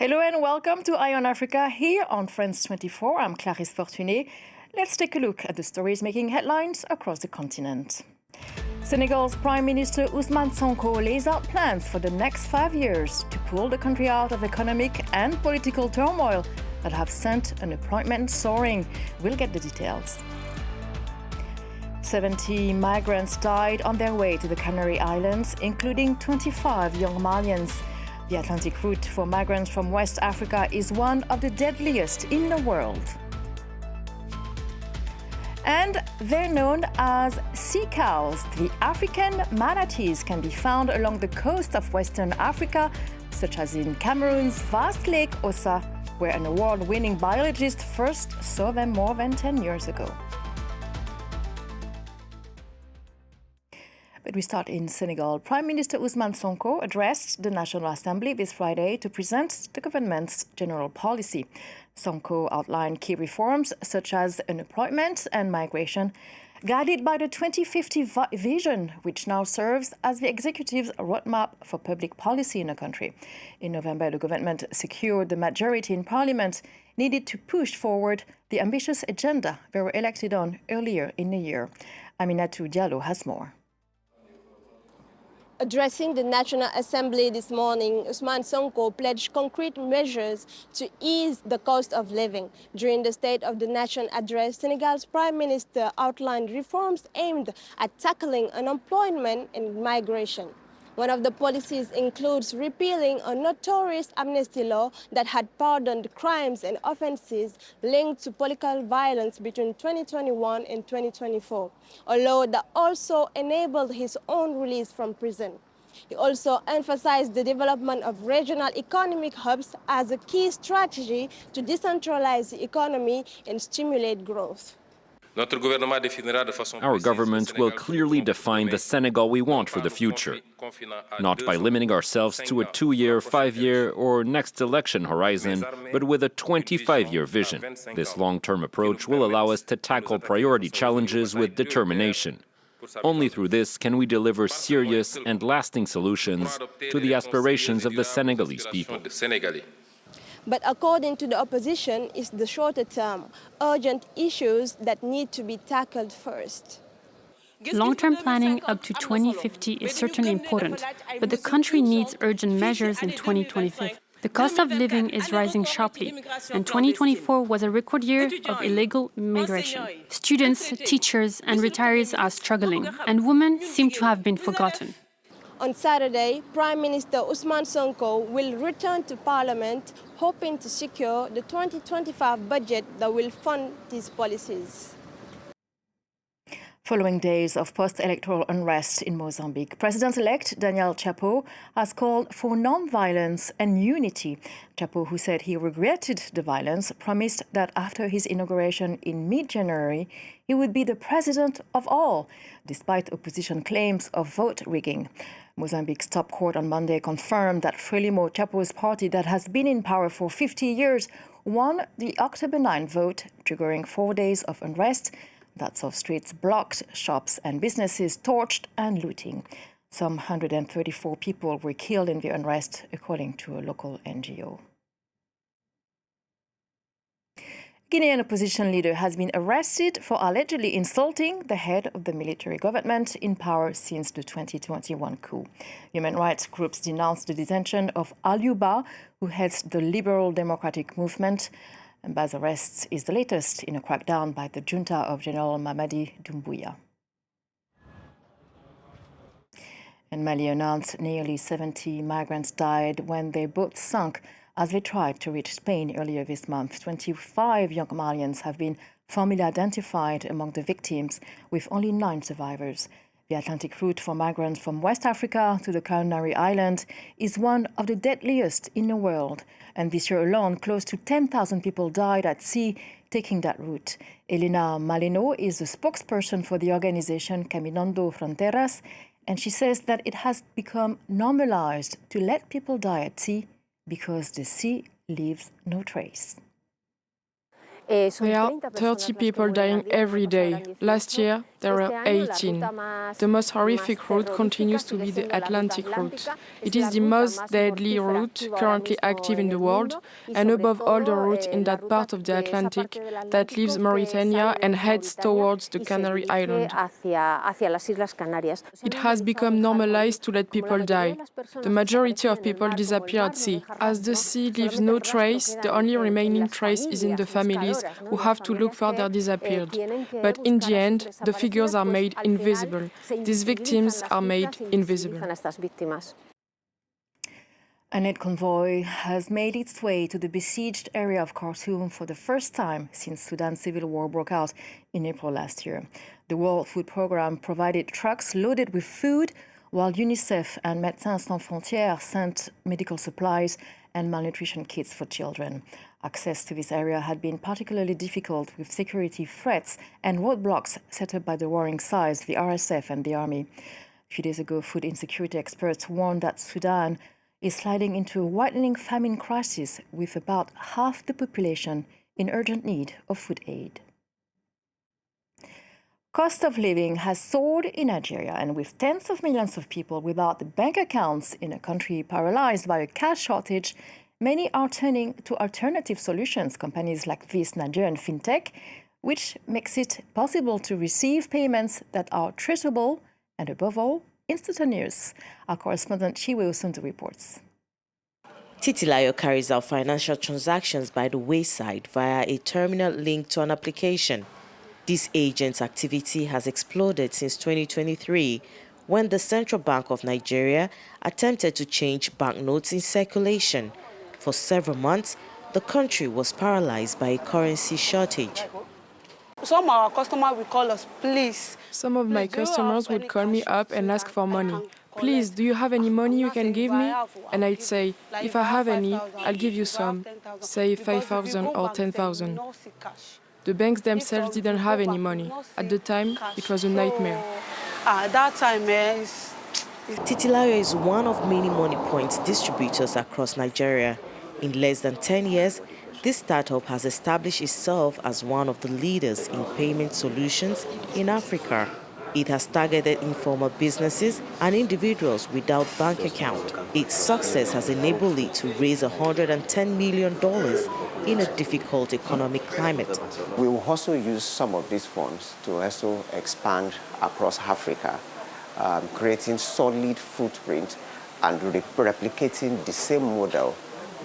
Hello and welcome to Eye on Africa here on France 24. I'm Clarisse Fortuné. Let's take a look at the stories making headlines across the continent. Senegal's Prime Minister Ousmane Sonko lays out plans for the next 5 years to pull the country out of economic and political turmoil that have sent unemployment soaring. We'll get the details. 70 migrants died on their way to the Canary Islands, including 25 young Malians. The Atlantic route for migrants from West Africa is one of the deadliest in the world. And they're known as sea cows. The African manatees can be found along the coast of Western Africa, such as in Cameroon's vast Lake Ossa, where an award-winning biologist first saw them more than 10 years ago. But we start in Senegal. Prime Minister Ousmane Sonko addressed the National Assembly this Friday to present the government's general policy. Sonko outlined key reforms such as unemployment and migration, guided by the 2050 vision, which now serves as the executive's roadmap for public policy in the country. In November, the government secured the majority in parliament needed to push forward the ambitious agenda they were elected on earlier in the year. Aminatou Diallo has more. Addressing the National Assembly this morning, Ousmane Sonko pledged concrete measures to ease the cost of living. During the State of the Nation address, Senegal's Prime Minister outlined reforms aimed at tackling unemployment and migration. One of the policies includes repealing a notorious amnesty law that had pardoned crimes and offenses linked to political violence between 2021 and 2024, a law that also enabled his own release from prison. He also emphasized the development of regional economic hubs as a key strategy to decentralize the economy and stimulate growth. Our government will clearly define the Senegal we want for the future, not by limiting ourselves to a 2-year, 5-year, or next election horizon, but with a 25-year vision. This long-term approach will allow us to tackle priority challenges with determination. Only through this can we deliver serious and lasting solutions to the aspirations of the Senegalese people. But according to the opposition, it's the shorter term, urgent issues that need to be tackled first. Long-term planning up to 2050 is certainly important, but the country needs urgent measures in 2025. The cost of living is rising sharply, and 2024 was a record year of illegal immigration. Students, teachers, and retirees are struggling, and women seem to have been forgotten. On Saturday, Prime Minister Ousmane Sonko will return to Parliament, hoping to secure the 2025 budget that will fund these policies. Following days of post-electoral unrest in Mozambique, President-elect Daniel Chapo has called for non-violence and unity. Chapo, who said he regretted the violence, promised that after his inauguration in mid-January, he would be the president of all, despite opposition claims of vote rigging. Mozambique's top court on Monday confirmed that Frelimo Chapo's party that has been in power for 50 years won the October 9 vote, triggering 4 days of unrest. That saw streets blocked, shops and businesses torched and looting. Some 134 people were killed in the unrest, according to a local NGO. Guinean opposition leader has been arrested for allegedly insulting the head of the military government in power since the 2021 coup. Human rights groups denounced the detention of Aliouba, who heads the Liberal Democratic Movement. Mba's arrest is the latest in a crackdown by the junta of General Mamadi Doumbouya. And Mali announced nearly 70 migrants died when their boat sank as they tried to reach Spain earlier this month. 25 young Malians have been formally identified among the victims, with only 9 survivors. The Atlantic route for migrants from West Africa to the Canary Islands is one of the deadliest in the world. And this year alone, close to 10,000 people died at sea taking that route. Elena Maleno is the spokesperson for the organization Caminando Fronteras, and she says that it has become normalized to let people die at sea because the sea leaves no trace. There are 30 people dying every day. Last year, there were 18. The most horrific route continues to be the Atlantic route. It is the most deadly route currently active in the world, and above all the route in that part of the Atlantic that leaves Mauritania and heads towards the Canary Islands. It has become normalized to let people die. The majority of people disappear at sea. As the sea leaves no trace, the only remaining trace is in the families who have to look for their disappeared. But in the end, the figures are made invisible. These victims are made invisible. An aid convoy has made its way to the besieged area of Khartoum for the first time since Sudan's civil war broke out in April last year. The World Food Programme provided trucks loaded with food, while UNICEF and Médecins Sans Frontières sent medical supplies and malnutrition kits for children. Access to this area had been particularly difficult with security threats and roadblocks set up by the warring sides, the RSF and the army. A few days ago, food insecurity experts warned that Sudan is sliding into a widening famine crisis with about half the population in urgent need of food aid. Cost of living has soared in Nigeria, and with tens of millions of people without bank accounts in a country paralyzed by a cash shortage, many are turning to alternative solutions, companies like this Nigerian fintech, which makes it possible to receive payments that are traceable and, above all, instantaneous. Our correspondent Chiwe Osunto reports. Titilayo carries out financial transactions by the wayside via a terminal linked to an application. This agent's activity has exploded since 2023, when the Central Bank of Nigeria attempted to change banknotes in circulation. For several months, the country was paralyzed by a currency shortage. Some of our customers will call us, please. Some of my customers would call me up and ask for money. Please, do you have any money you can give me? And I'd say, if I have any, I'll give you some, say 5,000 or 10,000. The banks themselves didn't have any money. At the time, it was a nightmare. At that time, Titilayo is one of many money points distributors across Nigeria. In less than 10 years, this startup has established itself as one of the leaders in payment solutions in Africa. It has targeted informal businesses and individuals without bank account. Its success has enabled it to raise $110 million in a difficult economic climate. We will also use some of these funds to also expand across Africa, creating solid footprint and replicating the same model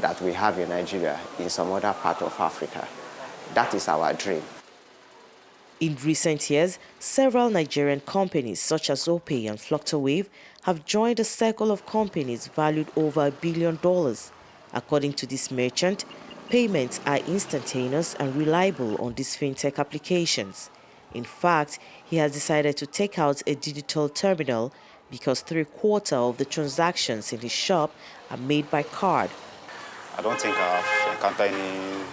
that we have in Nigeria in some other part of Africa. That is our dream. In recent years, several Nigerian companies such as Opay and Fluctowave have joined a circle of companies valued over $1 billion. According to this merchant, payments are instantaneous and reliable on these fintech applications. In fact, he has decided to take out a digital terminal because 3/4 of the transactions in his shop are made by card. I don't think I've encountered any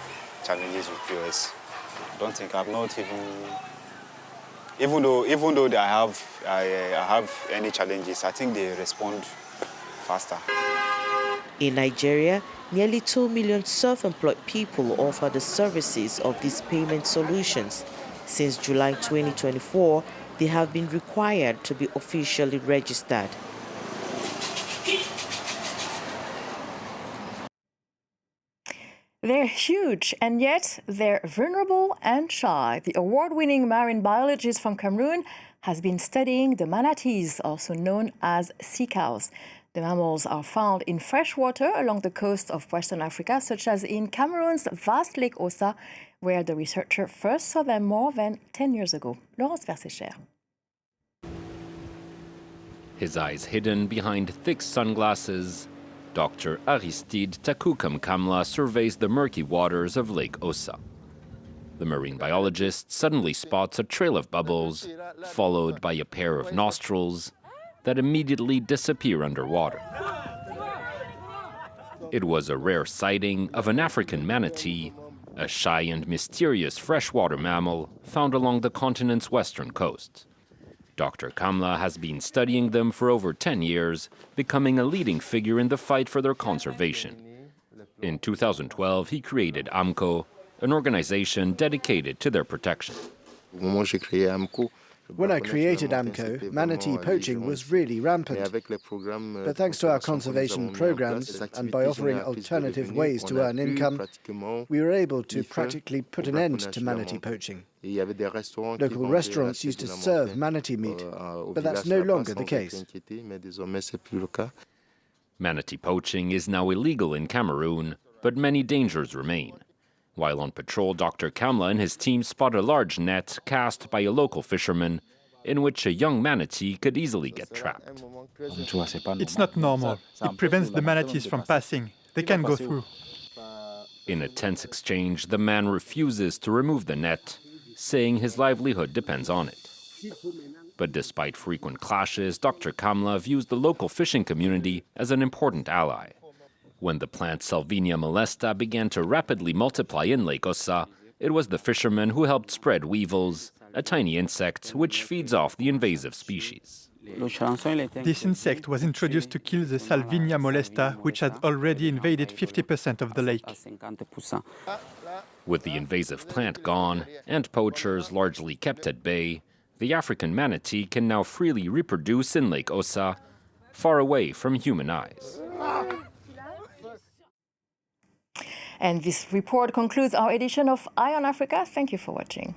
challenges with POS. I don't think I've not even though I have any challenges, I think they respond faster. In Nigeria, nearly 2 million self-employed people offer the services of these payment solutions. Since July 2024, they have been required to be officially registered. They're huge, and yet they're vulnerable and shy. The award-winning marine biologist from Cameroon has been studying the manatees, also known as sea cows. The mammals are found in fresh water along the coast of Western Africa, such as in Cameroon's vast Lake Ossa, where the researcher first saw them more than 10 years ago. Laurence Versécher. His eyes hidden behind thick sunglasses, Dr. Aristide Takukam Kamla surveys the murky waters of Lake Ossa. The marine biologist suddenly spots a trail of bubbles, followed by a pair of nostrils that immediately disappear underwater. It was a rare sighting of an African manatee, a shy and mysterious freshwater mammal found along the continent's western coast. Dr. Kamla has been studying them for over 10 years, becoming a leading figure in the fight for their conservation. In 2012, he created AMCO, an organization dedicated to their protection. When I created AMCO, manatee poaching was really rampant. But thanks to our conservation programs and by offering alternative ways to earn income, we were able to practically put an end to manatee poaching. Local restaurants used to serve manatee meat, but that's no longer the case. Manatee poaching is now illegal in Cameroon, but many dangers remain. While on patrol, Dr. Kamla and his team spot a large net cast by a local fisherman in which a young manatee could easily get trapped. It's not normal. It prevents the manatees from passing. They can go through. In a tense exchange, the man refuses to remove the net, saying his livelihood depends on it. But despite frequent clashes, Dr. Kamla views the local fishing community as an important ally. When the plant Salvinia molesta began to rapidly multiply in Lake Ossa, it was the fishermen who helped spread weevils, a tiny insect which feeds off the invasive species. This insect was introduced to kill the Salvinia molesta, which had already invaded 50% of the lake. With the invasive plant gone and poachers largely kept at bay, the African manatee can now freely reproduce in Lake Ossa, far away from human eyes. And this report concludes our edition of Eye on Africa. Thank you for watching.